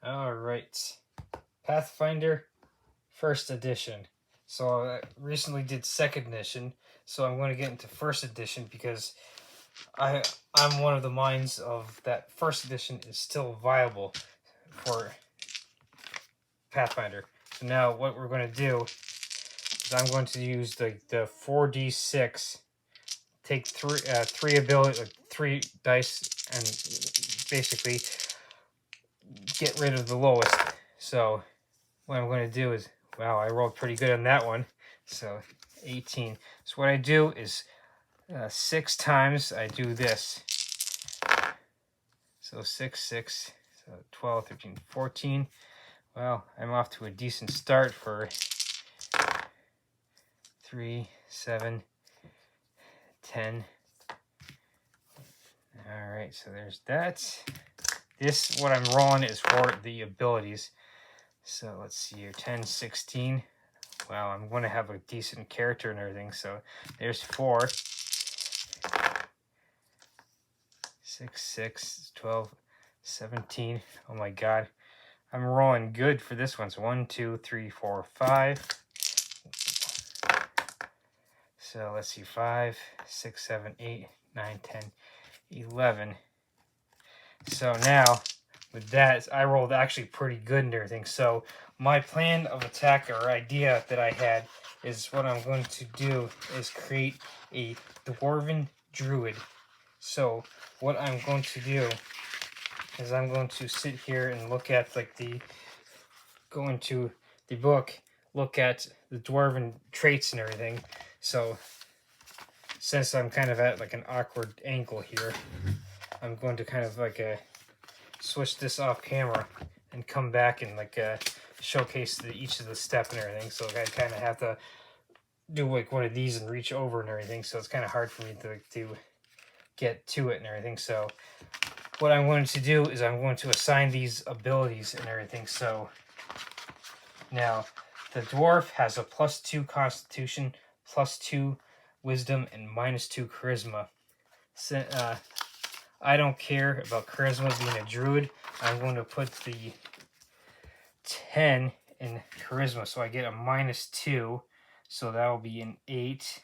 Alright, Pathfinder first edition. So I recently did second edition, so I'm going to get into first edition because I'm one of the minds of that first edition is still viable for Pathfinder. So now what we're going to do is I'm going to use the 4d6, take three ability, like 3 dice, and basically get rid of the lowest. So what I'm going to do is, wow, I rolled pretty good on that one. So 18. So what I do is 6 times I do this. So 6, 6, so 12, 13, 14. Well, I'm off to a decent start for 3, 7, 10. Alright, so there's that. This, what I'm rolling is for the abilities. So let's see here, 10, 16. Wow, I'm going to have a decent character and everything. So there's 4. 6, 6, 12, 17. Oh my god. I'm rolling good for this one. So 1, 2, 3, 4, 5. So let's see, 5, 6, 7, 8, 9, 10, 11. So now, with that, I rolled actually pretty good and everything. So my plan of attack or idea that I had is what I'm going to do is create a dwarven druid. So what I'm going to do is I'm going to sit here and look at go into the book, look at the dwarven traits and everything. So since I'm kind of at like an awkward angle here, I'm going to kind of switch this off camera and come back and showcase each of the step and everything. So I kind of have to do like one of these and reach over and everything. So it's kind of hard for me to get to it and everything. So what I'm going to do is I'm going to assign these abilities and everything. So now the dwarf has a +2 constitution, +2 wisdom, and -2 charisma. So, I don't care about charisma being a druid. I'm going to put the 10 in charisma, so I get a -2. So that will be an 8.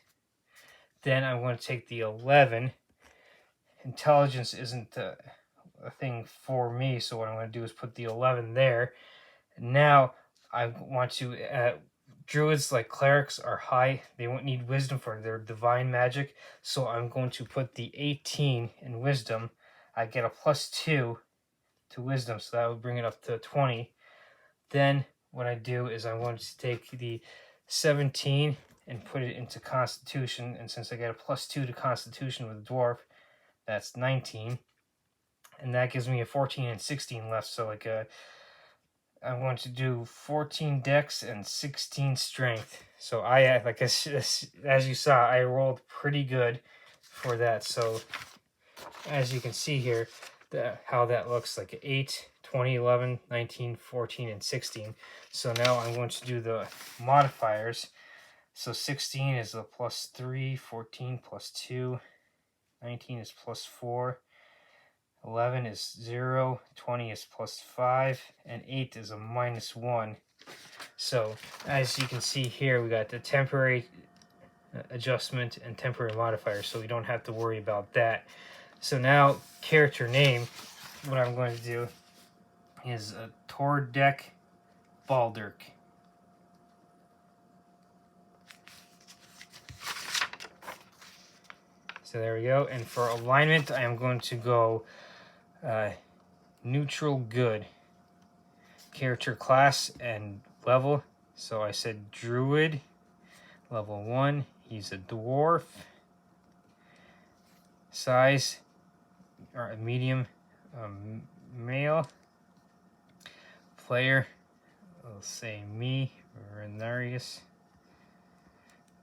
Then I'm going to take the 11. Intelligence isn't a thing for me, so what I'm going to do is put the 11 there. Now I want to druids like clerics are high. They won't need wisdom for their divine magic, so I'm going to put the 18 in wisdom. I get a +2 to wisdom, so that would bring it up to 20. Then what I do is I'm going to take the 17 and put it into constitution, and since I get a +2 to constitution with a dwarf, that's 19, and that gives me a 14 and 16 left. So I'm going to do 14 dex and 16 strength. So as you saw, I rolled pretty good for that. So as you can see here, how that looks like 8, 20, 11, 19, 14, and 16. So now I'm going to do the modifiers. So 16 is a +3, 14 +2, 19 is +4, 11 is 0, 20 is +5, and 8 is a -1. So as you can see here, we got the temporary adjustment and temporary modifier, so we don't have to worry about that. So now character name, what I'm going to do is Tordek Baldirk. So there we go. And for alignment, I am going to go neutral good. Character class and level. So I said druid, level 1. He's a dwarf. Size, or medium, male. Player, I'll say me, Renarius.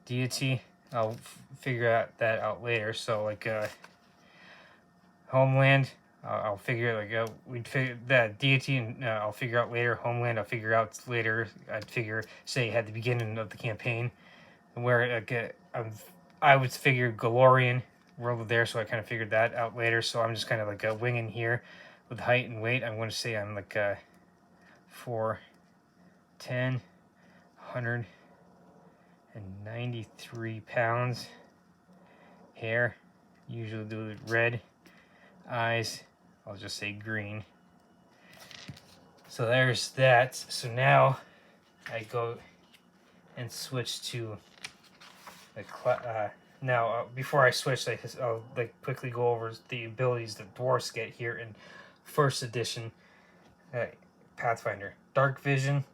Deity, I'll figure that out later. So homeland, I'll figure we'd figure that deity, and I'll figure out later. Homeland, I'll figure out later. I'd figure say at the beginning of the campaign, where I would figure Galorian world there. So I kind of figured that out later. So I'm just kind of winging here with height and weight. I'm going to say I'm 4, 10, 193 pounds. Hair, usually do it red. Eyes, I'll just say green. So there's that. So now I go and switch to the before I switch, I'll quickly go over the abilities that dwarves get here in first edition Pathfinder. Dark vision,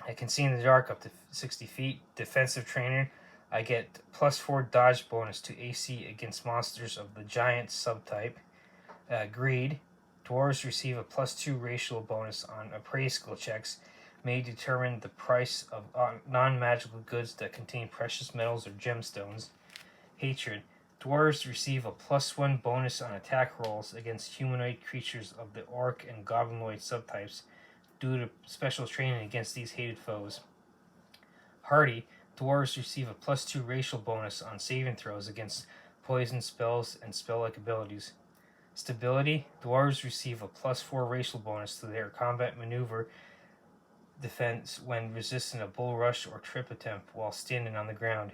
I can see in the dark up to 60 feet. Defensive trainer, I get +4 dodge bonus to AC against monsters of the giant subtype. Greed, dwarves receive a +2 racial bonus on appraise skill checks. May determine the price of non-magical goods that contain precious metals or gemstones. Hatred, dwarves receive a +1 bonus on attack rolls against humanoid creatures of the orc and goblinoid subtypes due to special training against these hated foes. Hardy, dwarves receive a +2 racial bonus on saving throws against poison spells and spell-like abilities. Stability, dwarves receive a +4 racial bonus to their combat maneuver defense when resisting a bull rush or trip attempt while standing on the ground.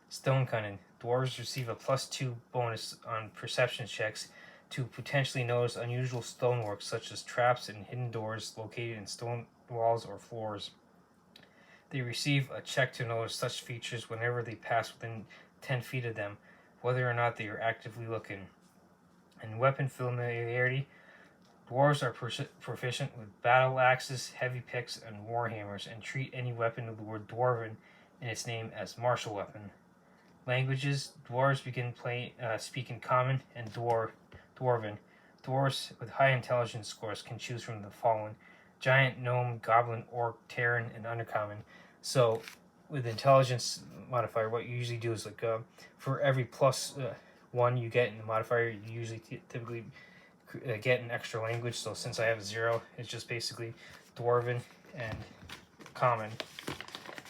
Stone cunning, dwarves receive a +2 bonus on perception checks to potentially notice unusual stonework such as traps and hidden doors located in stone walls or floors. They receive a check to notice such features whenever they pass within 10 feet of them, whether or not they are actively looking. And weapon familiarity, dwarves are proficient with battle axes, heavy picks, and warhammers, and treat any weapon with the word dwarven in its name as martial weapon. Languages, dwarves begin speaking common and dwarven. Dwarves with high intelligence scores can choose from the following: giant, gnome, goblin, orc, terran, and undercommon. So with intelligence modifier, what you usually do is for every +1 you get in the modifier, you usually typically get an extra language. So since I have 0, it's just basically dwarven and common.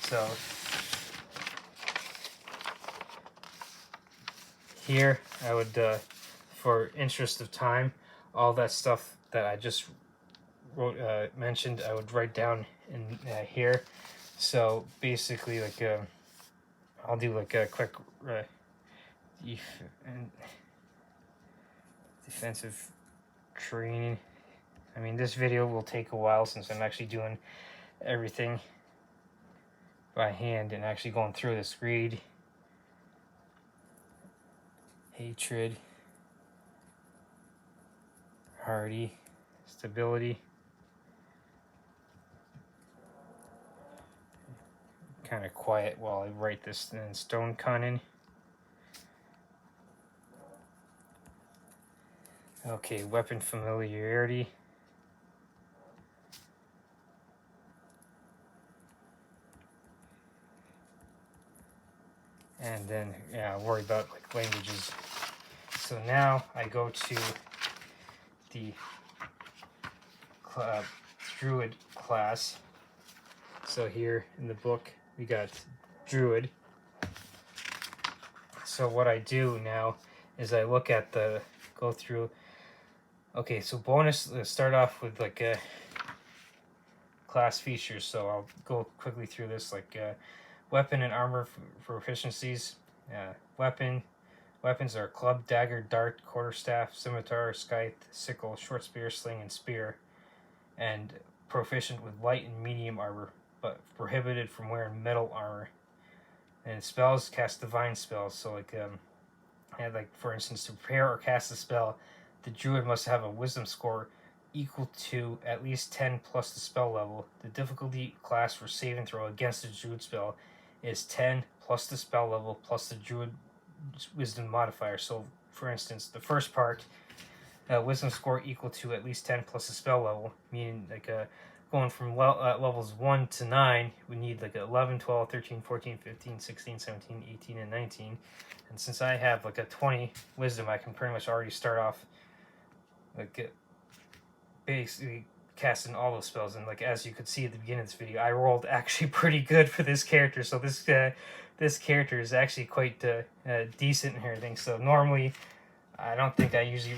So here I would, for interest of time, all that stuff that I just mentioned, I would write down in here. So basically, I'll do a quick defensive training. I mean, this video will take a while since I'm actually doing everything by hand and actually going through this. Greed, hatred, hardy, stability, kind of quiet while I write this, in stone cunning. Okay, weapon familiarity. And then, yeah, worry about languages. So now I go to the Druid class. So here in the book, we got Druid. So what I do now is I look at go through. Okay, so bonus, let's start off with class features. So I'll go quickly through this, weapon and armor proficiencies. Weapons are club, dagger, dart, quarterstaff, scimitar, scythe, sickle, short spear, sling, and spear. And proficient with light and medium armor, but prohibited from wearing metal armor. And spells, cast divine spells. So for instance, to prepare or cast a spell, the druid must have a wisdom score equal to at least 10 plus the spell level. The difficulty class for saving throw against the druid spell is 10 plus the spell level plus the druid wisdom modifier. So for instance, the first part, wisdom score equal to at least 10 plus the spell level, meaning going from levels 1 to 9, we need 11, 12, 13, 14, 15, 16, 17, 18, and 19. And since I have a 20 wisdom, I can pretty much already start off basically casting all those spells. And as you could see at the beginning of this video, I rolled actually pretty good for this character. So this character is actually quite decent and everything. So normally, I don't think I usually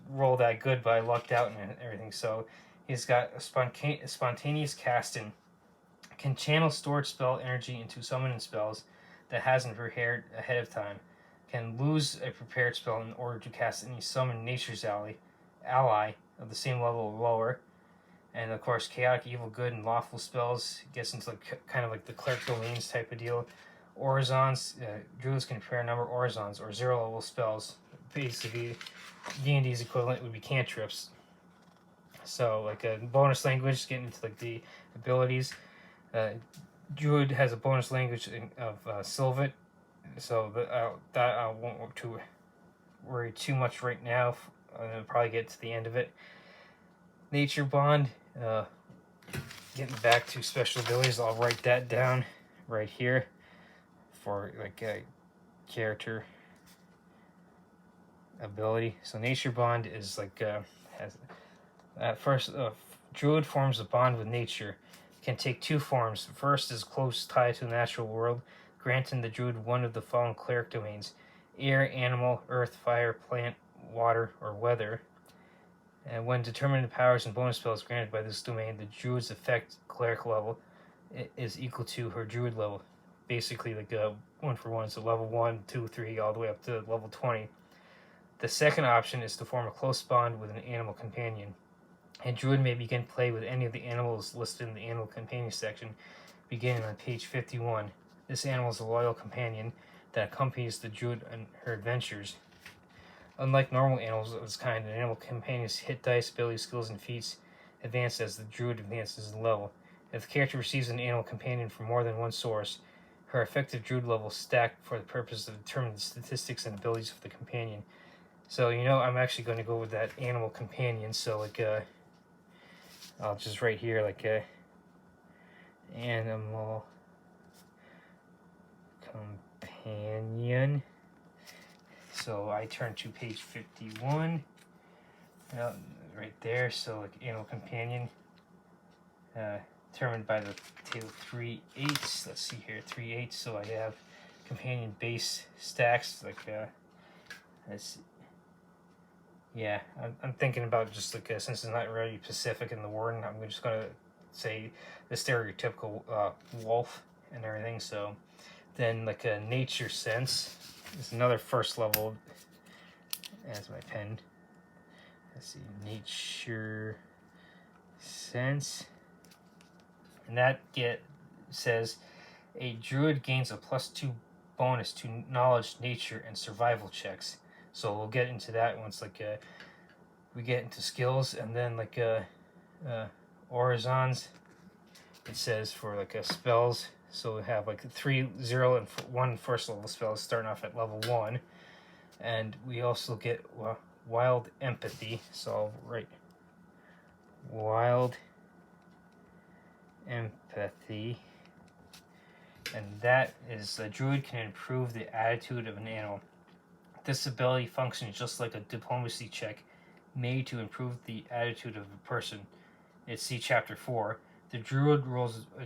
roll that good, but I lucked out and everything. So He's got a spontaneous casting. Can channel stored spell energy into summoning spells that hasn't prepared ahead of time. Can lose a prepared spell in order to cast any summon nature's ally of the same level or lower. And of course, chaotic, evil, good, and lawful spells gets into like kind of like the cleric domains type of deal. Orizons, druids can prepare a number of orizons or zero level spells. Basically, D&D's equivalent would be cantrips. So like a bonus language, getting into like the abilities. Druid has a bonus language of Sylvan, so that I won't worry too much right now. I'll probably get to the end of it. Nature Bond, getting back to special abilities, I'll write that down right here for like a character ability. So Nature Bond is like has at first Druid forms a bond with nature. Can take two forms. The first is close tie to the natural world, granting the druid one of the following cleric domains: air, animal, earth, fire, plant, water, or weather. And when determining the powers and bonus spells granted by this domain, the druid's effect cleric level is equal to her druid level. Basically, like a 1-for-1, so level 1, 2, 3, all the way up to level 20. The second option is to form a close bond with an animal companion. A druid may begin play with any of the animals listed in the animal companion section, beginning on page 51. This animal is a loyal companion that accompanies the druid on her adventures. Unlike normal animals of this kind, an animal companion's hit dice, abilities, skills, and feats advance as the druid advances in level. If the character receives an animal companion from more than one source, her effective druid level stacked for the purpose of determining the statistics and abilities of the companion. So, I'm actually going to go with that animal companion, so like, I'll just write here like a animal companion. So I turn to page 51, right there. So like animal companion, determined by the table 3/8. Let's see here, 3/8. So I have companion base stacks like let's see. Yeah, I'm thinking about just like since it's not really specific in the wording, I'm just gonna say the stereotypical wolf and everything. So then like a nature sense is another first level. As my pen. Let's see, nature sense, and that says a druid gains a +2 bonus to knowledge, nature, and survival checks. So we'll get into that once like we get into skills, and then like orizons. It says for like spells. So we have like 3, 0, and 1 first level spells starting off at level 1, and we also get wild empathy. So I'll write wild empathy, and that is a druid can improve the attitude of an animal. This ability functions just like a diplomacy check made to improve the attitude of a person. It's see chapter 4. The druid rolls a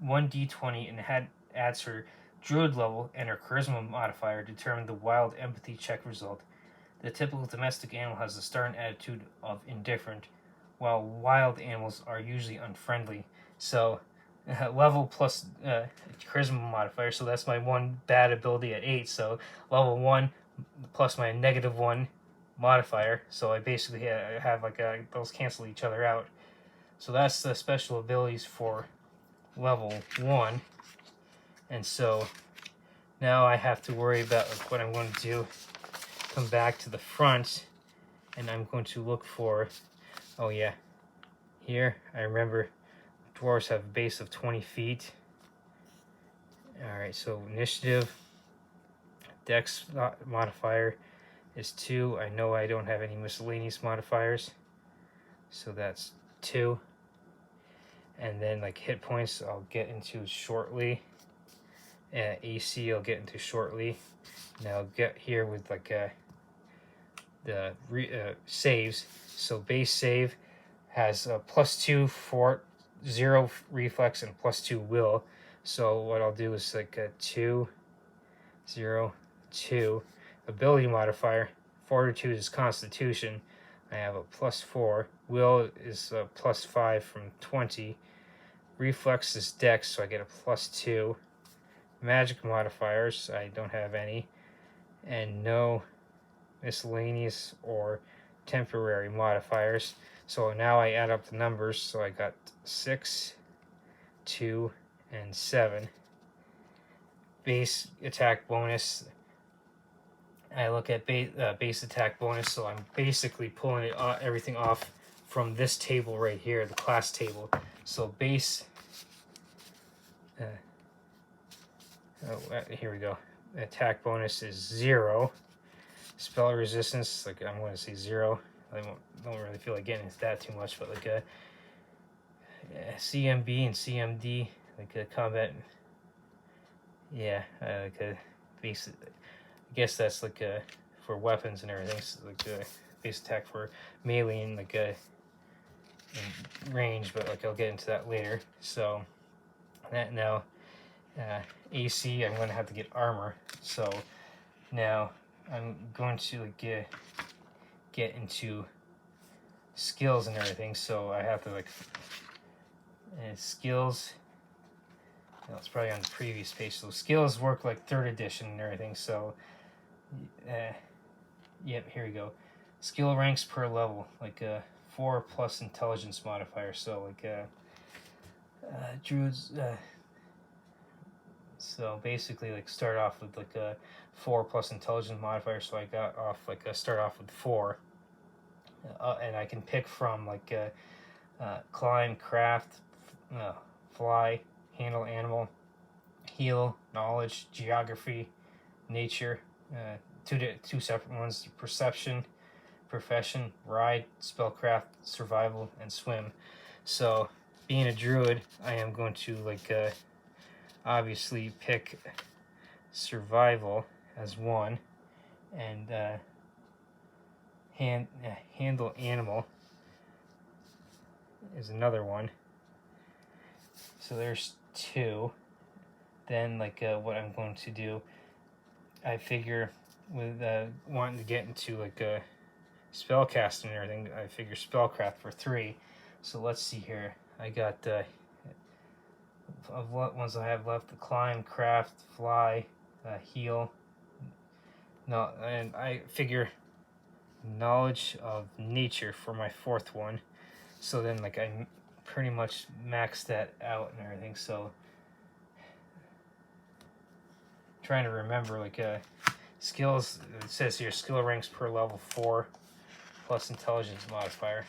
1d20 and adds her druid level and her charisma modifier to determine the wild empathy check result. The typical domestic animal has a starting attitude of indifferent, while wild animals are usually unfriendly. So level plus charisma modifier, so that's my one bad ability at 8. So level 1 plus my -1 modifier, so I basically have like those cancel each other out. So that's the special abilities for level 1. And so now I have to worry about like, what I'm going to do. Come back to the front, and I'm going to look for, oh yeah, here I remember dwarves have a base of 20 feet. Alright, so initiative, dex modifier is 2. I know I don't have any miscellaneous modifiers, so that's 2. And then like hit points I'll get into shortly. AC I'll get into shortly. Now I'll get here with like the saves. So base save has a +2 fort, 0 reflex, and +2 will. So what I'll do is like a 2, 0, 2. Ability modifier, fortitude is constitution. I have a +4. Will is a +5 from 20. Reflex is Dex, so I get a +2. Magic modifiers, I don't have any. And no miscellaneous or temporary modifiers. So now I add up the numbers. So I got 6, 2, and 7. Base attack bonus. I look at base attack bonus, so I'm basically pulling it everything off from this table right here, the class table. So base. Here we go. Attack bonus is 0. Spell resistance, like I'm going to say 0. I don't really feel like getting into that too much, but like CMB and CMD, like a combat. Yeah, like a base. I guess that's like for weapons and everything. So like a base attack for melee and like in range, but like I'll get into that later. So that now AC, I'm going to have to get armor. So now I'm going to like get into skills and everything. So I have to like skills. No, it's probably on the previous page. So skills work like 3rd edition and everything. So yep, here we go. Skill ranks per level, like 4 plus intelligence modifier. So like druids. So basically, like start off with like a 4 plus intelligence modifier. So I got off like start off with 4, and I can pick from like climb, craft, fly, handle animal, heal, knowledge, geography, nature. Two separate ones: perception, profession, ride, spellcraft, survival, and swim. So being a druid, I am going to like obviously pick survival as 1, and handle animal is another one. So there's 2. Then like what I'm going to do, I figure with wanting to get into like a spellcasting and everything, I figure spellcraft for 3. So let's see here. I got of what ones I have left: the climb, craft, fly, heal. No, and I figure knowledge of nature for my 4th one. So then like I pretty much maxed that out and everything. So trying to remember like skills. It says here skill ranks per level 4 plus intelligence modifier.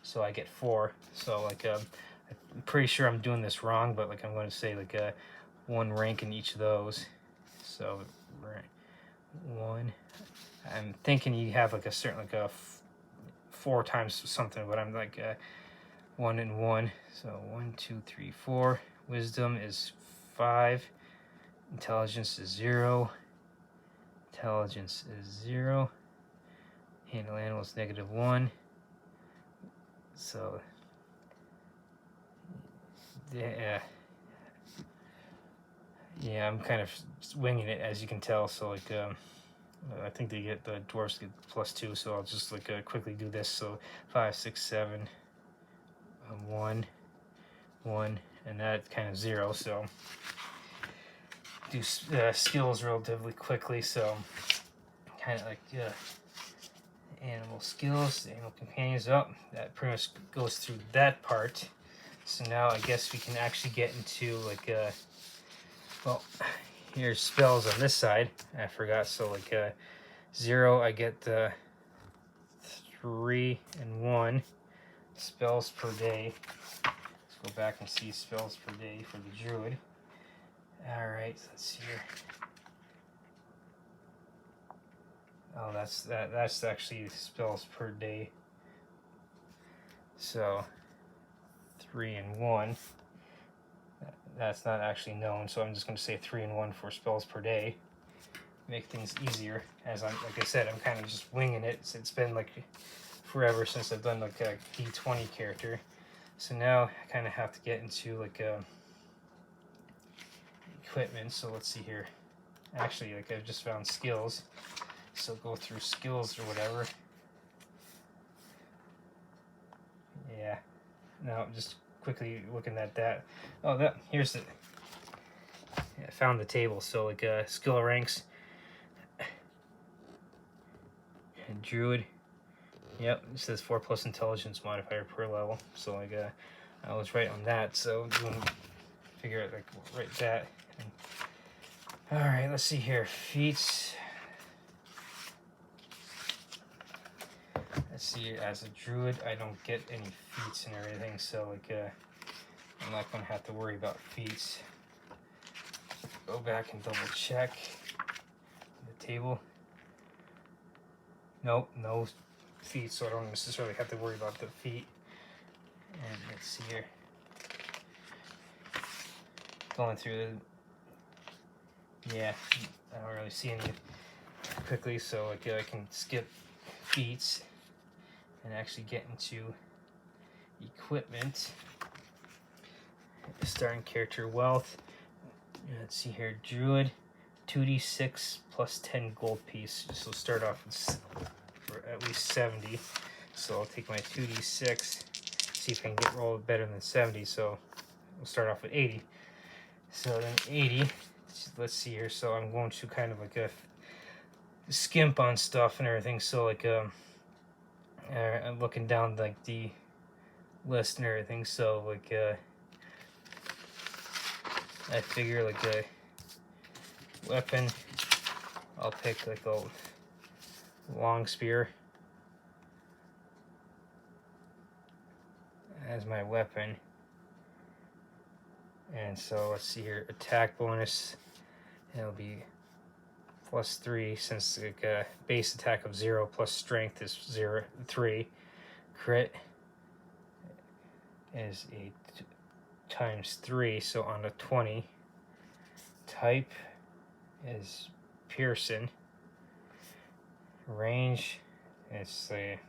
So I get 4. So like I'm pretty sure I'm doing this wrong, but like I'm going to say like 1 rank in each of those. So 1. I'm thinking you have like a certain like a 4 times something, but I'm like 1 and 1. So 1, 2, 3, 4. Wisdom is 5. Intelligence is 0. Intelligence is 0. Handle animals -1. So yeah, I'm kind of winging it, as you can tell. So like I think the dwarves get +2, so I'll just like quickly do this. So 5, 6, 7, 1, 1, and that kind of 0. So do skills relatively quickly. So kind of like animal skills, animal companions. That pretty much goes through that part. So now I guess we can actually get into like well, here's spells on this side. I forgot. So like 0, I get 3 and 1 spells per day. Let's go back and see spells per day for the druid. All right, let's see here. Oh, that's actually spells per day. So 3 and 1. That's not actually known, so I'm just going to say 3 and 1 for spells per day. Make things easier, as like I said, I'm kind of just winging it. It's been like forever since I've done like a D20 character. So now I kind of have to get into like equipment. So let's see here. Actually, like I've just found skills. So go through skills or whatever. now just quickly looking at that. Oh, here's the. I found the table. So like skill ranks. And Druid. Yep, it says 4+ intelligence modifier per level. So like I was right on that. So doing figure out like right that. And, all right, let's see here. Feats. Let's see. As a druid, I don't get any feats and everything. So like I'm not gonna have to worry about feats. Go back and double check the table. Nope, no feet, so I don't necessarily have to worry about the feet. And let's see here. Going through the, yeah, I don't really see any quickly, so like I can skip feats and actually get into equipment. Starting character wealth. Let's see here, druid, 2d6 plus 10 gold piece. So we'll start off with for at least 70. So I'll take my 2d6, see if I can get rolled better than 70. So we'll start off with 80. So then 80, let's see here. So I'm going to kind of like a skimp on stuff and everything. So like I'm looking down like the list and everything. So like I figure like a weapon, I'll pick like a long spear as my weapon. And so let's see here, attack bonus, it'll be +3 since like a base attack of 0 plus strength is 3. Crit is a ×3, so on a 20. Type is piercing. Range, it's a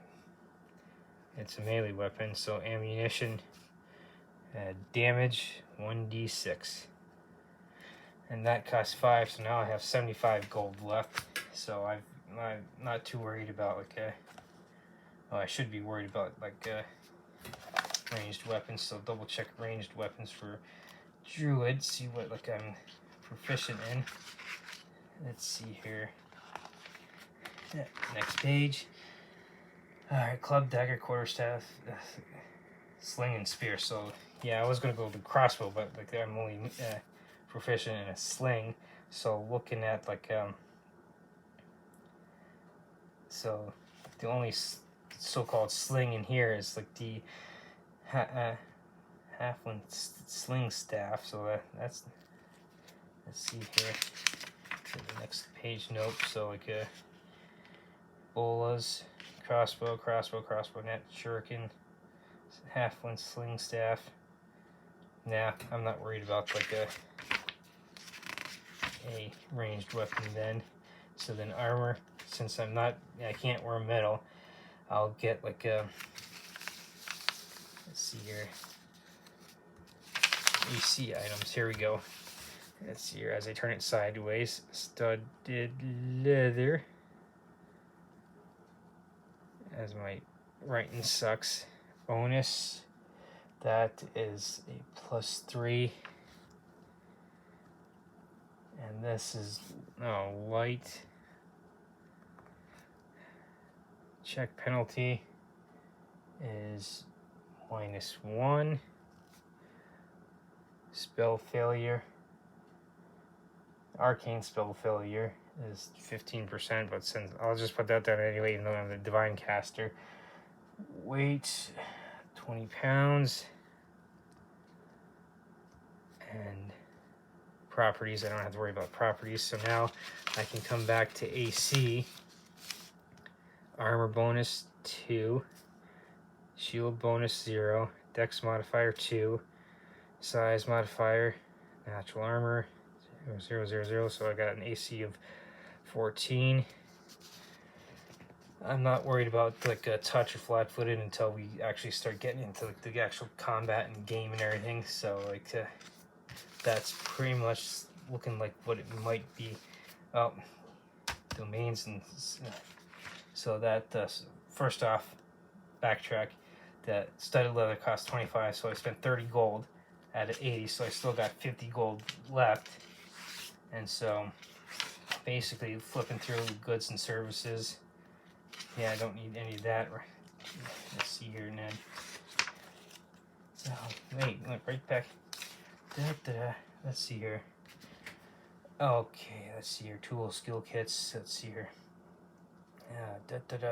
melee weapon, so ammunition. Damage 1d6, and that costs 5. So now I have 75 gold left. So I'm not too worried about like well, I should be worried about like ranged weapons. So double check ranged weapons for druid. See what like I'm proficient in. Let's see here. Next page. All right, club, dagger, quarterstaff, sling, and spear. So yeah, I was gonna go with the crossbow, but like I'm only proficient in a sling. So looking at like so the only so-called sling in here is like the halfling sling staff. So that's, let's see here. The next page, nope. So like bolas, crossbow, net, shuriken, halfling sling staff. Nah, I'm not worried about like a ranged weapon then. So then armor, since I can't wear metal, I'll get like a, let's see here, AC items. Here we go. Let's see here, as I turn it sideways, studded leather, as my writing sucks. Bonus, that is a +3. And this is light. Check penalty is -1. Spell failure, arcane spell failure is 15%, but since I'll just put that down anyway, even though I'm the divine caster. Weight 20 pounds. And properties, I don't have to worry about properties. So now I can come back to AC. Armor bonus 2, shield bonus 0, dex modifier 2, size modifier, natural armor 0, so I got an AC of 14. I'm not worried about like touch or flat-footed until we actually start getting into like the actual combat and game and everything. So like that's pretty much looking like what it might be. Domains and so that first off, backtrack. The studded leather cost 25, so I spent 30 gold out of 80, so I still got 50 gold left. And so basically flipping through goods and services. Yeah, I don't need any of that. Let's see here, Ned. Oh, wait, right back. Let's see here. Okay, let's see here. Tool skill kits. Let's see here.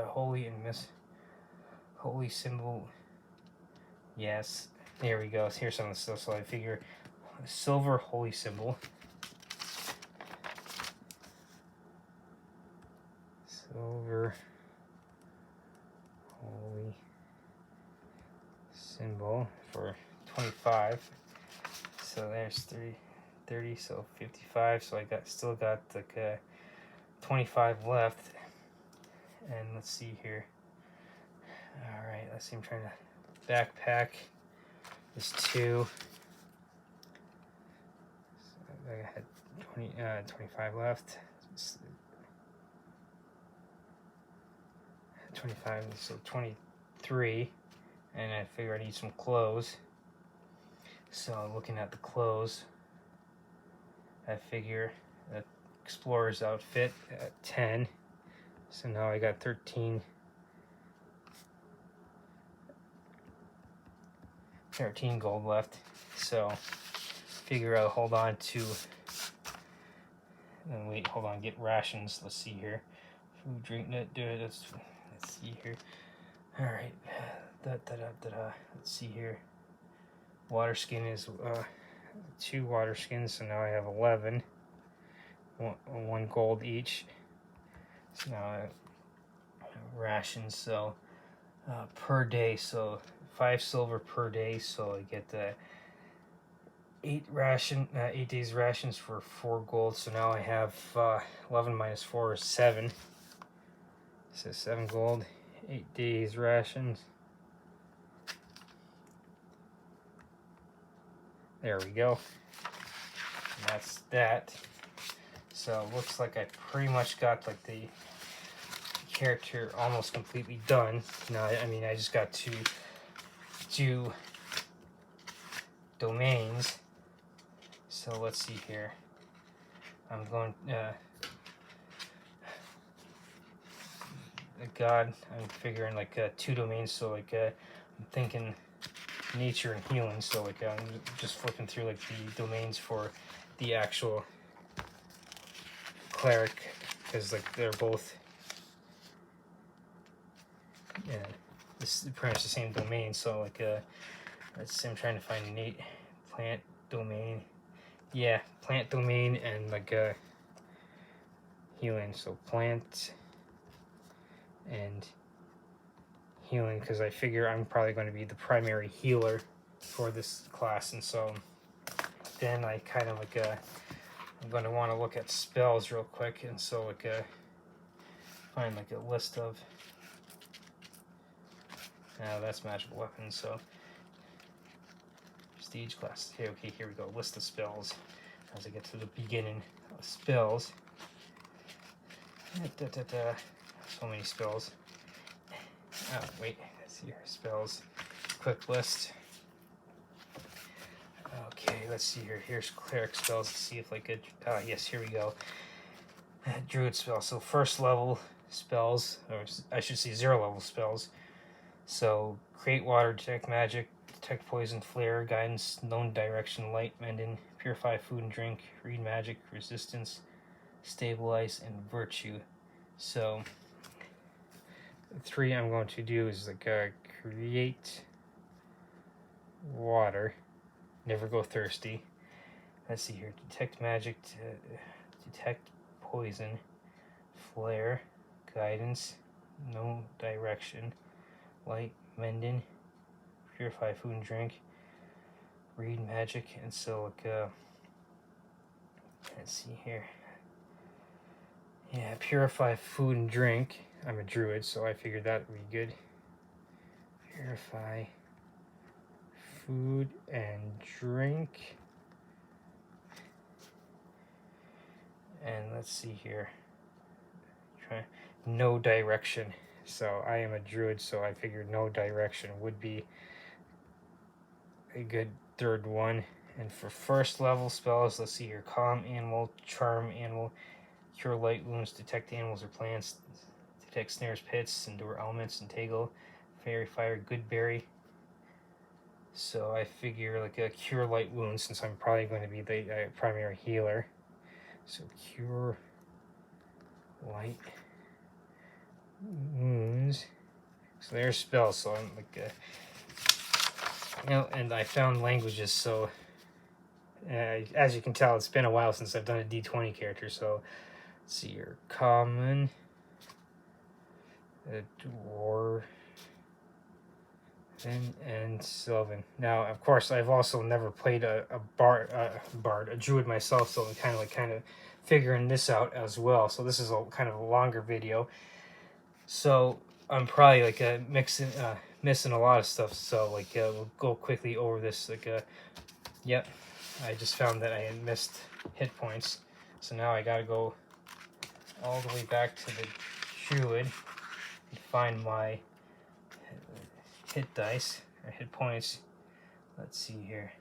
Holy and holy symbol. Yes, there we go. Here's some of the stuff. So I figure silver holy symbol. Silver holy symbol for 25. So there's 30, so 55. So I still got like 25 left. And let's see here. All right, let's see. I'm trying to backpack. There's 2. So I had 25 left. 25, so 23. And I figure I need some clothes. So looking at the clothes, I figure that explorer's outfit at 10. So now I got 13 gold left. So figure I'll hold on to, and wait, hold on, get rations. Let's see here. Food, drink, let's see here. All right, let's see here. Water skin is 2 water skins, so now I have 11. 1 gold each. So now I have rations, so per day, so 5 silver per day, so I get 8 days rations for 4 gold. So now I have 11 minus 4 is 7. So 7 gold, 8 days rations. There we go. And that's that. So it looks like I pretty much got like the character almost completely done. Now, I mean, I just got to do domains. So let's see here. I'm going, God, I'm figuring like 2 domains. So like I'm thinking nature and healing. So like I'm just flipping through like the domains for the actual cleric, because like they're both, yeah, this is pretty much the same domain. So like let's see, I'm trying to find plant domain. Yeah, plant domain and like healing. So plant and healing, because I figure I'm probably going to be the primary healer for this class. And so then I kind of like I'm going to want to look at spells real quick. And so like find like a list of, now that's magical weapons. So prestige class. Okay, here we go. List of spells as I get to the beginning of spells. So many spells. Oh, wait. Let's see here. Spells. Quick list. Okay, let's see here. Here's cleric spells. Let's see if I could. Yes, here we go. Druid spells. So first level spells, or I should say 0 level spells. So create water, detect magic, detect poison, flare, guidance, known direction, light, mending, purify food and drink, read magic, resistance, stabilize, and virtue. So 3 I'm going to do is like create water, never go thirsty. Let's see here. Detect magic, detect poison, flare, guidance, no direction, light, mending, purify food and drink, read magic. And so like let's see here. Yeah, purify food and drink. I'm a druid, so I figured that would be good. Purify food and drink. And let's see here. Try no direction. So I am a druid, so I figured no direction would be a good third one. And for first level spells, let's see here: Calm Animal, Charm Animal, Cure Light Wounds, Detect Animals or Plants, Detect Snares, Pits, Endure Elements, Entangle, Fairy Fire, Good Berry. So I figure like a Cure Light Wounds, since I'm probably going to be the primary healer. So Cure Light Wounds. So there's spells. So I'm like, and I found languages. So as you can tell, it's been a while since I've done a D20 character. So let's see here: Common, Dwarf, and Sylvan. Now, of course, I've also never played a druid myself, so I'm kind of figuring this out as well. So this is a kind of a longer video. So I'm probably like missing a lot of stuff. So like we'll go quickly over this. Yep, I just found that I had missed hit points. So now I gotta go all the way back to the druid and find my hit dice or hit points. Let's see here.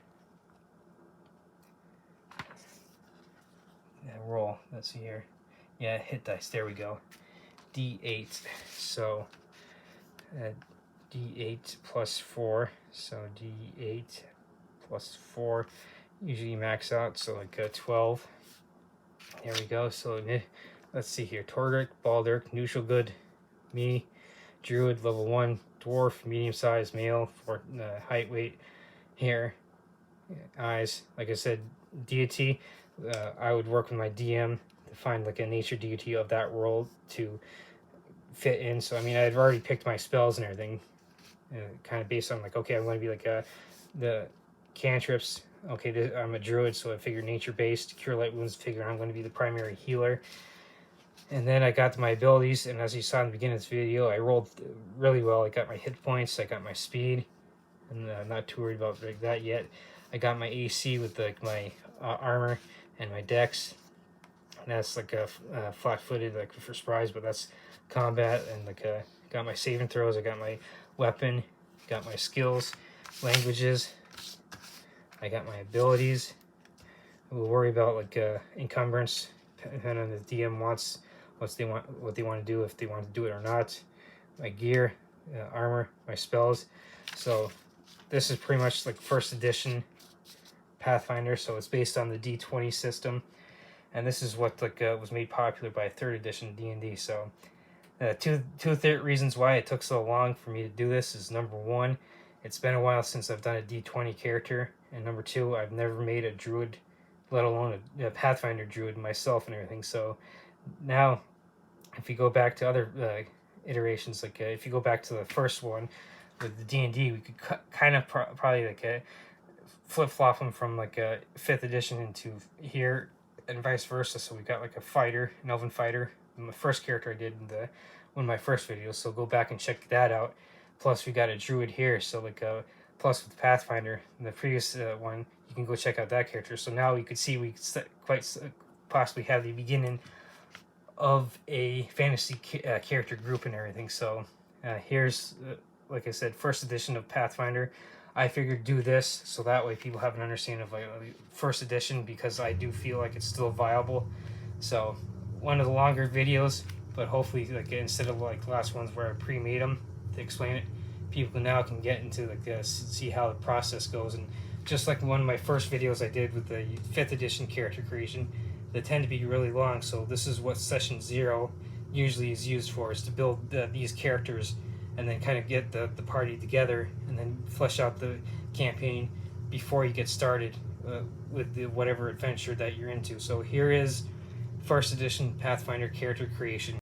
Roll. Let's see here. Yeah, hit dice. There we go. D8. So D8 plus 4. So D8 plus 4. Usually max out. So like 12. There we go. So let's see here. Torgric, Baldric, neutral good, me, druid, level 1, dwarf, medium sized, male, for height, weight, hair, eyes. Like I said, deity. I would work with my DM to find like a nature deity of that world to fit in. So I mean, I've already picked my spells and everything, kind of based on like, okay, I'm going to be like the cantrips. Okay, I'm a druid, so I figure nature based. Cure Light Wounds, figure I'm going to be the primary healer. And then I got my abilities, and as you saw in the beginning of this video, I rolled really well. I got my hit points, I got my speed, and I'm not too worried about like that yet. I got my AC with like my armor and my dex. And that's like a flat-footed, like for surprise, but that's combat. And like got my saving throws, I got my weapon, got my skills, languages, I got my abilities. We'll worry about like encumbrance, depending on the DM wants what they want to do, if they want to do it or not. My gear, armor, my spells. So this is pretty much like first edition Pathfinder. So it's based on the D20 system, and this is what like was made popular by third edition D&D. So two reasons why it took so long for me to do this is, number one, it's been a while since I've done a D20 character, and number two, I've never made a druid, let alone a Pathfinder druid myself and everything. So now, if you go back to other iterations, like if you go back to the first one with the D&D, we could kind of probably like flip-flop them from like a 5th edition into here, and vice versa. So we got like a fighter, an elven fighter, my first character I did in one of my first videos, so go back and check that out. Plus we got a druid here, so like plus with Pathfinder in the previous one, you can go check out that character. So now you could see we quite possibly have the beginning of a fantasy character group and everything. So here's like I said, first edition of Pathfinder. I figured do this so that way people have an understanding of like first edition, because I do feel like it's still viable. So one of the longer videos, but hopefully like instead of like the last ones where I pre-made them to explain it, people now can get into like see how the process goes. And just like one of my first videos I did with the 5th edition character creation, they tend to be really long. So this is what session 0 usually is used for, is to build these characters and then kind of get the party together and then flesh out the campaign before you get started with whatever adventure that you're into. So here is first edition Pathfinder character creation.